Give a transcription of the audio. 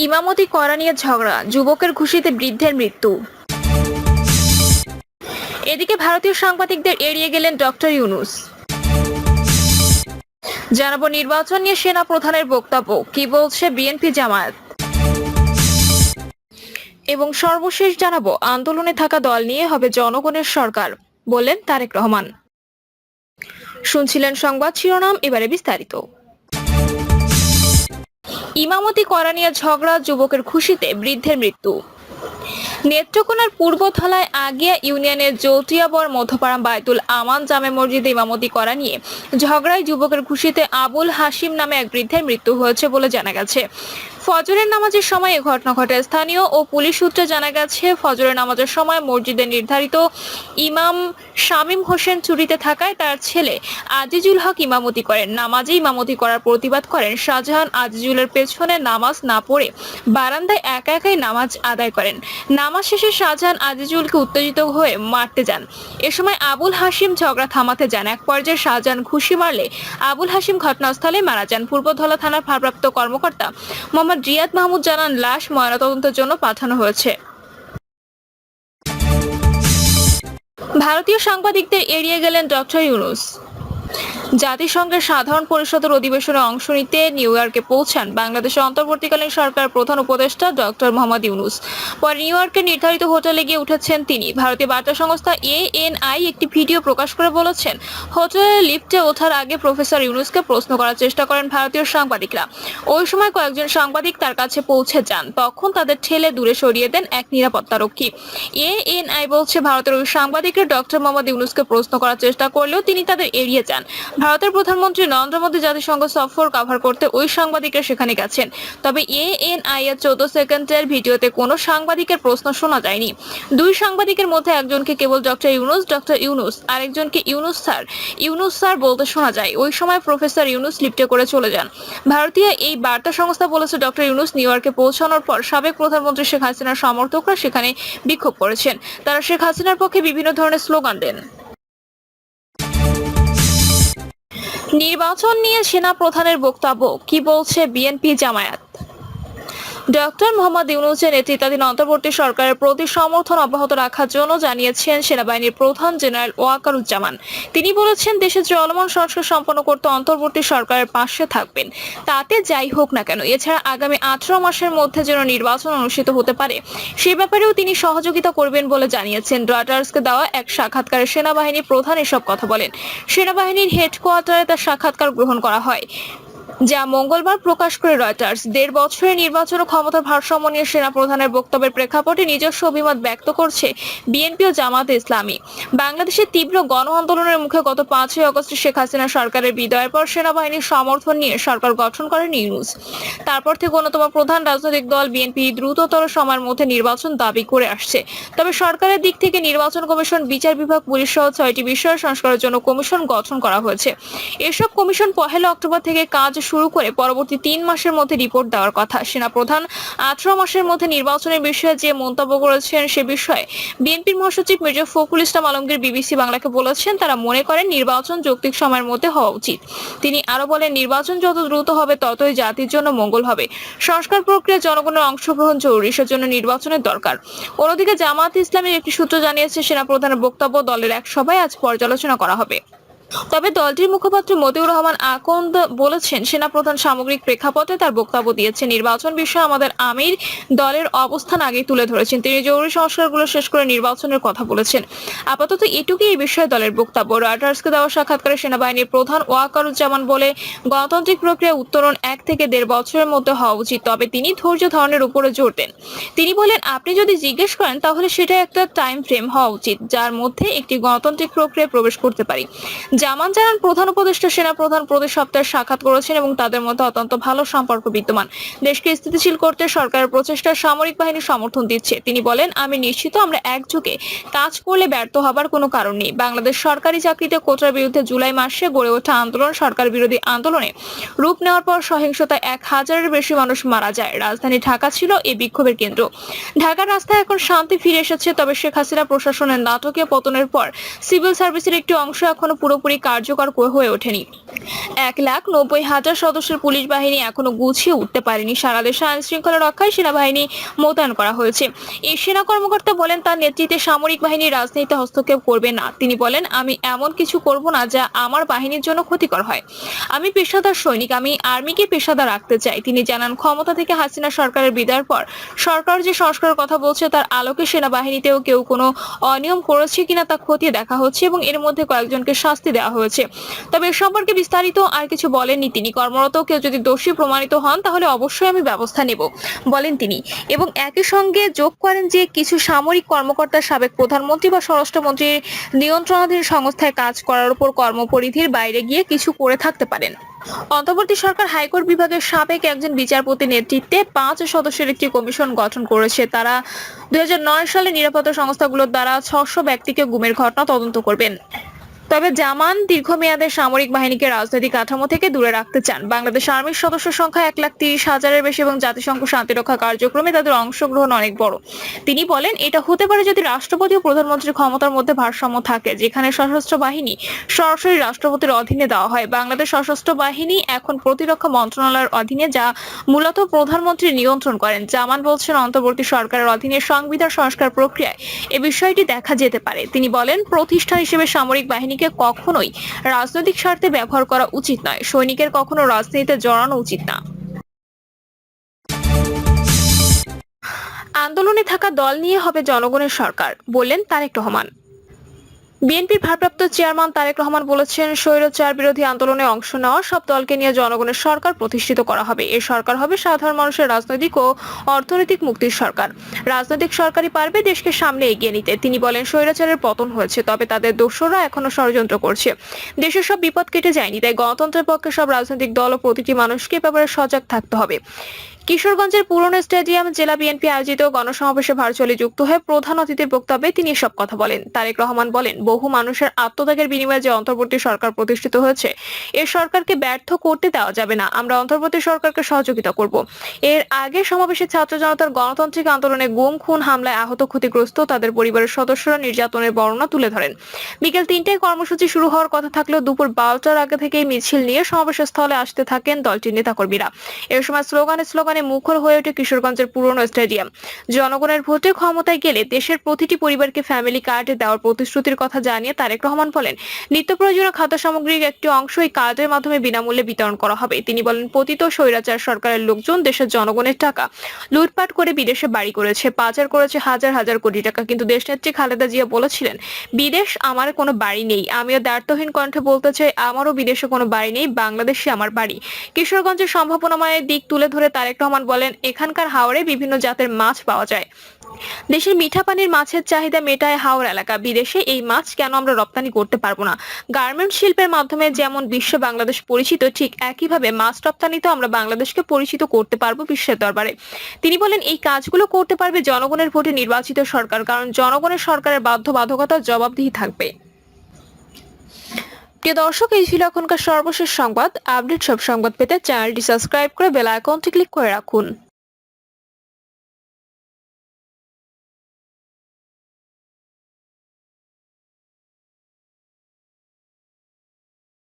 ইমামতি করা নিয়ে ঝগড়া, যুবকের ঘুষিতে বৃদ্ধের মৃত্যু। এদিকে ভারতীয় সাংবাদিকদের এড়িয়ে গেলেন ডক্টর ইউনূস। জানাবো নির্বাচন নিয়ে সেনা প্রধানের বক্তব্য, কি বলছে বিএনপি জামায়াত। এবং সর্বশেষ জানাবো আন্দোলনে থাকা দল নিয়ে হবে জনগণের সরকার, বললেন তারেক রহমান। শুনছিলেন সংবাদ শিরোনাম, এবারে বিস্তারিত। ইমামতি করা নিয়ে ঝগড়া, যুবকের খুশিতে বৃদ্ধের মৃত্যু। নেত্রকোনার পূর্বথলায় আগিয়া ইউনিয়নের জৌটিয়াবর মধ্যপাড়া বায়তুল আমান জামে মসজিদে ইমামতি করা নিয়ে ঝগড়ায় যুবকের খুশিতে আবুল হাশিম নামে এক বৃদ্ধের মৃত্যু হয়েছে বলে জানা গেছে। ফজরের নামাজের সময় এ ঘটনা ঘটে। স্থানীয় ও পুলিশ সূত্রে জানা গেছে, ফজরের নামাজের সময় মসজিদের নির্ধারিত ইমাম শামীম হোসেন ছুটিতে থাকায় তার ছেলে আজিজুল হক ইমামতি করেন। নামাজে ইমামতি করার প্রতিবাদ করেন শাহজাহান আজিজুলের পেছনে নামাজ না পড়ে বারান্দায় একা একাই নামাজ আদায় করেন। নামাজ শেষে শাহজাহান আজিজুলকে উত্তেজিত হয়ে মারতে যান। এ সময় আবুল হাশিম ঝগড়া থামাতে যান। এক পর্যায়ে শাহজাহান ঘুষি মারলে আবুল হাশিম ঘটনাস্থলে মারা যান। পূর্বধলা থানার ভারপ্রাপ্ত কর্মকর্তা মোহাম্মদ রিয়াদ মাহমুদ জানান, লাশ ময়নাতদন্তের জন্য পাঠানো হয়েছে। ভারতীয় সাংবাদিকদের এড়িয়ে গেলেন ডক্টর ইউনূস। জাতিসংঘের সাধারণ পরিষদের অধিবেশনে অংশ নিতে নিউ ইয়র্কে পৌঁছান বাংলাদেশের অন্তর্বর্তীকালীন সরকারের প্রধান উপদেষ্টা ডক্টর মোহাম্মদ ইউনূস। পরে নিউ ইয়র্কের নির্ধারিত হোটেলে গিয়ে উঠেছেন তিনি। ভারতীয় বার্তা সংস্থা ANI একটি ভিডিও প্রকাশ করে বলেছেন, হোটেলের লিফটে ওঠার আগে প্রফেসর ইউনূসকে প্রশ্ন করার চেষ্টা করেন ভারতীয় সাংবাদিকরা। ওই সময় কয়েকজন সাংবাদিক তার কাছে পৌঁছে যান। তখন তাদের ঠেলে দূরে সরিয়ে দেন এক নিরাপত্তারক্ষী। ANI বলছে, ভারতের ওই সাংবাদিকরা ডক্টর মোহাম্মদ ইউনূসকে প্রশ্ন করার চেষ্টা করলেও তিনি তাদের এড়িয়ে যান। ভারতের প্রধানমন্ত্রী নরেন্দ্র মোদী জাতিসংঘ সফর কভার করতে ওই সাংবাদিকরা সেখানে গেছেন। তবে ANI এর 14 সেকেন্ডের ভিডিওতে কোনো সাংবাদিকের প্রশ্ন শোনা যায়নি। দুই সাংবাদিকের মধ্যে একজনকে কেবল ডক্টর ইউনূস, আরেকজনকে ইউনূস স্যার বলতে শোনা যায়। ওই সময় প্রফেসর ইউনূস লিফটে করে চলে যান। ভারতীয় এই বার্তা সংস্থা বলেছে, ডক্টর ইউনূস নিউ ইয়র্কে পৌঁছানোর পর সাবেক প্রধানমন্ত্রী শেখ হাসিনার সমর্থকরা সেখানে বিক্ষোভ করেছেন। তারা শেখ হাসিনার পক্ষে বিভিন্ন ধরনের স্লোগান দেন। নির্বাচন নিয়ে সেনা প্রধানের বক্তব্য, কি বলছে বিএনপি জামায়াত। ডক্টর মোহাম্মদ ইউনূসের নেতৃত্বাধীন অন্তর্বর্তী সরকারের প্রতি সমর্থন অব্যাহত রাখার জন্য জানিয়েছেন সেনাবাহিনীর প্রধান জেনারেল ওয়াকারুজ্জামান। তিনি বলেছেন, দেশে চলমান সংস্কার সম্পন্ন করতে অন্তর্বর্তী সরকারের পাশে থাকবেন, তাতে যাই হোক না কেন। এছাড়া আগামী 18 মাসের মধ্যে যেন নির্বাচন অনুষ্ঠিত হতে পারে সে ব্যাপারেও তিনি সহযোগিতা করবেন বলে জানিয়েছেন। রয়টার্সকে দেওয়া এক সাক্ষাৎকারে সেনাবাহিনীর প্রধান এসব কথা বলেন। সেনাবাহিনীর হেডকোয়ার্টারে তার সাক্ষাৎকার গ্রহণ করা হয়, যা মঙ্গলবার প্রকাশ করে রয়টার্স। 1.5 বছরের নির্বাচন ও ক্ষমতার ভারসাম্য নিয়ে সেনা প্রধানের বক্তব্যের প্রেক্ষাপটে নিজস্ব অভিমত ব্যক্ত করছে বিএনপি ও জামায়াতে ইসলামী। বাংলাদেশের তীব্র গণ আন্দোলনের মুখে গত 5ই আগস্ট শেখ হাসিনা সরকারের বিদায়ের পর সেনাবাহিনীর সমর্থন নিয়ে সরকার গঠন করেন ইউনূস। তারপর থেকে অন্যতম প্রধান রাজনৈতিক দল বিএনপি দ্রুততর সময়ের মধ্যে নির্বাচন দাবি করে আসছে। তবে সরকারের দিক থেকে নির্বাচন কমিশন, বিচার বিভাগ, পুলিশ সহ 6টি বিষয় সংস্কারের জন্য কমিশন গঠন করা হয়েছে। এসব কমিশন 1 অক্টোবর থেকে কাজ শুরু করে পরবর্তী 3 মাসের মধ্যে রিপোর্ট দেওয়ার কথা। সেনাপ্রধান 18 মাসের মধ্যে নির্বাচনের বিষয়ে যে মন্তব্য করেছেন সে বিষয়ে বিএনপির মহাসচিব মির্জা ফখরুল ইসলাম আলমগীর বিবিসি বাংলাকে বলেছেন, তারা মনে করেন নির্বাচন যৌক্তিক সময়ের মধ্যে হওয়া উচিত। তিনি আরো বলেন, নির্বাচন যত দ্রুত হবে ততই জাতির জন্য মঙ্গল হবে। সংস্কার প্রক্রিয়া জনগণের অংশগ্রহণ জরুরি, সেজন্য নির্বাচনের দরকার। অন্যদিকে জামায়াতে ইসলামীর একটি সূত্র জানিয়েছে, সেনাপ্রধানের বক্তব্য দলের এক সভায় আজ পর্যালোচনা করা হবে। তবে দলটির মুখপাত্র মতিউর রহমান আকন্দ বলেছেন, সেনাপ্রধান সামগ্রিক প্রেক্ষাপটে তার বক্তব্য দিয়েছেন। নির্বাচন বিষয়ে আমাদের আমির দলের অবস্থান আগে তুলে ধরেছেন। তিনি জরুরি সংস্কারগুলো শেষ করে নির্বাচনের কথা বলেছেন। আপাতত এটুকুই এই বিষয়ে দলের বক্তব্য। রয়টার্সকে দেওয়া সাক্ষাৎকারে সেনাবাহিনীর প্রধান ওয়াকারুজ্জামান বলে, গণতান্ত্রিক প্রক্রিয়া উত্তরণ 1 থেকে 1.5 বছরের মধ্যে হওয়া উচিত। তবে তিনি ধৈর্য ধারণের উপরে জোর দেন। তিনি বলেন, আপনি যদি জিজ্ঞেস করেন তাহলে সেটা একটা টাইম ফ্রেম হওয়া উচিত, যার মধ্যে একটি গণতান্ত্রিক প্রক্রিয়ায় প্রবেশ করতে পারি। জামান জানান, প্রধান উপদেষ্টা সেনা প্রধান প্রতি সপ্তাহে সাক্ষাৎ করেছেন এবং তাদের মধ্যে অত্যন্ত ভালো সম্পর্ক বিদ্যমান। দেশকে স্থিতিশীল করতে সরকারের প্রচেষ্টায় সামরিক বাহিনী সমর্থন দিচ্ছে। তিনি বলেন, আমি নিশ্চিত আমরা একযোগে কাজ করলে ব্যর্থ হবার কোনো কারণ নেই। বাংলাদেশ সরকারি চাকরিতে কোটার বিরুদ্ধে জুলাই মাসে গড়ে ওঠা আন্দোলন সরকার বিরোধী আন্দোলনে রূপ নেওয়ার পর সহিংসতায় 1000-এর বেশি মানুষ মারা যায়। রাজধানী ঢাকা ছিল এই বিক্ষোভের কেন্দ্র। ঢাকার রাস্তায় এখন শান্তি ফিরে এসেছে। তবে শেখ হাসিনা প্রশাসনের নাটকীয় পতনের পর সিভিল সার্ভিসের একটি অংশ এখনো পুরোপুরি পুরোপুরি কার্যকর হয়ে ওঠেনি। 1,90,000 সদস্যের পুলিশ বাহিনী এখনো গুছিয়ে উঠতে পারেনি। সারা দেশে আইন শৃঙ্খলা রক্ষায় সেনাবাহিনী মোতায়েন করা হয়েছে। এই সেনা কর্মকর্তা বলেন, তার নেতৃত্বে সামরিক বাহিনী রাজনীতিতে হস্তক্ষেপ করবে না। তিনি বলেন, আমি এমন কিছু করব না যা আমার বাহিনীর জন্য ক্ষতিকর হয়। আমি পেশাদার সৈনিক, আমি আর্মিকে পেশাদার রাখতে চাই। তিনি জানান, ক্ষমতা থেকে হাসিনা সরকারের বিদায়ের পর সরকার যে সংস্কারের কথা বলছে তার আলোকে সেনাবাহিনীতেও কেউ কোনো অনিয়ম করেছে কিনা তা খতিয়ে দেখা হচ্ছে এবং এর মধ্যে কয়েকজনকে শাস্তি দেওয়া হয়েছে। তবে এ সম্পর্কে বিস্তারিত আর কিছু বলেননি তিনি। কর্মরত কেউ যদি দোষী প্রমাণিত হন তাহলে অবশ্যই আমি ব্যবস্থা নেব বলেন তিনি, এবং একই সঙ্গে যোগ করেন যে কিছু সামরিক কর্মকর্তা সাবেক প্রধানমন্ত্রী বা স্বরাষ্ট্রমন্ত্রীর নিয়ন্ত্রণাধীন সংস্থায় কাজ করার উপর কর্মপরিধির বাইরে গিয়ে কিছু করে থাকতে পারেন। অন্তর্বর্তী সরকার হাইকোর্ট বিভাগের সাবেক একজন বিচারপতির নেতৃত্বে 5 সদস্যের একটি কমিশন গঠন করেছে। তারা 2009 সালে নিরাপত্তা সংস্থাগুলোর দ্বারা 600 ব্যক্তিকে গুমের ঘটনা তদন্ত করবেন। তবে জামান দীর্ঘমেয়াদে সামরিক বাহিনীকে রাজনৈতিক কাঠামো থেকে দূরে রাখতে চান। বাংলাদেশ আর্মির সদস্য সংখ্যা 1,30,000-এর বেশি এবং জাতিসংঘ শান্তিরক্ষা কার্যক্রমে তাদের অংশগ্রহণ অনেক বড়। তিনি বলেন, এটা হতে পারে যদি রাষ্ট্রপতি ও প্রধানমন্ত্রীর ক্ষমতার মধ্যে ভারসাম্য থাকে, যেখানে সশস্ত্র বাহিনী সরাসরি রাষ্ট্রপতির অধীনে দেওয়া হয়। বাংলাদেশ সশস্ত্র বাহিনী এখন প্রতিরক্ষা মন্ত্রণালয়ের অধীনে, যা মূলত প্রধানমন্ত্রী নিয়ন্ত্রণ করেন। জামান বলছেন, অন্তর্বর্তী সরকারের অধীনে সংবিধান সংস্কার প্রক্রিয়ায় এ বিষয়টি দেখা যেতে পারে। তিনি বলেন, প্রতিষ্ঠান হিসেবে সামরিক বাহিনী কখনোই রাজনৈতিক স্বার্থে ব্যবহার করা উচিত নয়। সৈনিকের কখনো রাজনীতিতে জড়ানো উচিত না। আন্দোলনে থাকা দল নিয়ে হবে জনগণের সরকার, বললেন তারেক রহমান। বিএনপির ভারপ্রাপ্ত চেয়ারম্যান তারেক রহমান বলেছেন, স্বৈরাচার বিরোধী আন্দোলনে অংশ নেওয়া সব দলকে নিয়ে জনগণের সরকার প্রতিষ্ঠিত করা হবে। এই সরকার হবে সাধারণ মানুষের রাজনৈতিক ও অর্থনৈতিক মুক্তির সরকার। রাজনৈতিক সরকারই পারবে দেশকে সামনে এগিয়ে নিতে। তিনি বলেন, স্বৈরাচারের পতন হয়েছে, তবে তাদের দোসররা এখনো ষড়যন্ত্র করছে। দেশের সব বিপদ কেটে যায়নি, তাই গণতন্ত্রের পক্ষে সব রাজনৈতিক দল ও প্রতিটি মানুষকে ব্যাপারে সজাগ থাকতে হবে। কিশোরগঞ্জের পুরনো স্টেডিয়াম জেলা বিএনপি আয়োজিত গণসমাবেশে ভার্চুয়ালি যুক্ত হয়ে প্রধান অতিথির বক্তব্যে তিনি এসব কথা বলেন। তারেক রহমান বলেন, বহু মানুষের আত্মত্যাগের বিনিময়ে যে অন্তর্বর্তী সরকার প্রতিষ্ঠিত হয়েছে, এই সরকারকে ব্যর্থ করতে দেওয়া যাবে না। আমরা অন্তর্বর্তী সরকারকে সহযোগিতা করব। এর আগে সমাবেশে ছাত্র জনতার গণতান্ত্রিক আন্দোলনে গুম, খুন, হামলায় আহত, ক্ষতিগ্রস্ত তাদের পরিবারের সদস্যরা নির্যাতনের বর্ণনা তুলে ধরেন। বিকেল 3টায় কর্মসূচি শুরু হওয়ার কথা থাকলেও দুপুর 12টার আগে থেকেই মিছিল নিয়ে সমাবেশের স্থলে আসতে থাকেন দলটির নেতাকর্মীরা। এ সময় স্লোগানে মুখর হয়ে ওঠে কিশোরগঞ্জের পুরনো স্টেডিয়াম। জনগণের ভোটে ক্ষমতায় গেলে দেশের প্রতিটি পরিবারকে ফ্যামিলি কার্ড দেওয়ার প্রতিশ্রুতির কথা জানিয়ে তারেক রহমান বলেন, নিত্য প্রয়োজনীয় খাদ্য সামগ্রীর একটি অংশ এই কার্ডের মাধ্যমে বিনামূল্যে বিতরণ করা হবে। তিনি বলেন, পতিত স্বৈরাচার সরকারের লোকজন দেশের জনগণের টাকা লুটপাট করে বিদেশে বাড়ি করেছে, পাচার করেছে হাজার হাজার কোটি টাকা। কিন্তু দেশনেত্রী খালেদা জিয়া বলেছিলেন, বিদেশ আমার কোনো বাড়ি নেই। আমিও দ্ব্যর্থহীন কণ্ঠে বলতে চাই, আমারও বিদেশে কোনো বাড়ি নেই, বাংলাদেশে আমার বাড়ি। কিশোরগঞ্জের সম্ভাবনাময় দিক তুলে ধরে তারেক রহমান বলেন, এখানকার হাওরে বিভিন্ন জাতের মাছ পাওয়া যায়। দেশের মিঠা পানির মাছের চাহিদা মেটায় হাওর এলাকা। বিদেশে এই মাছ কেন আমরা রপ্তানি করতে পারবো না? গার্মেন্ট শিল্পের মাধ্যমে যেমন বিশ্বে বাংলাদেশ পরিচিত, ঠিক একইভাবে মাছ রপ্তানিতেও আমরা বাংলাদেশকে পরিচিত করতে পারবো বিশ্বের দরবারে। তিনি বলেন, এই কাজগুলো করতে পারবে জনগণের ভোটে নির্বাচিত সরকার, কারণ জনগণের সরকারের বাধ্যবাধকতার জবাবদিহি থাকবে। প্রিয় দর্শক, এই ছিল এখনকার সর্বশেষ সংবাদ। আপডেট সব সংবাদ পেতে চ্যানেলটি সাবস্ক্রাইব করে বেল আইকনটি ক্লিক করে রাখুন।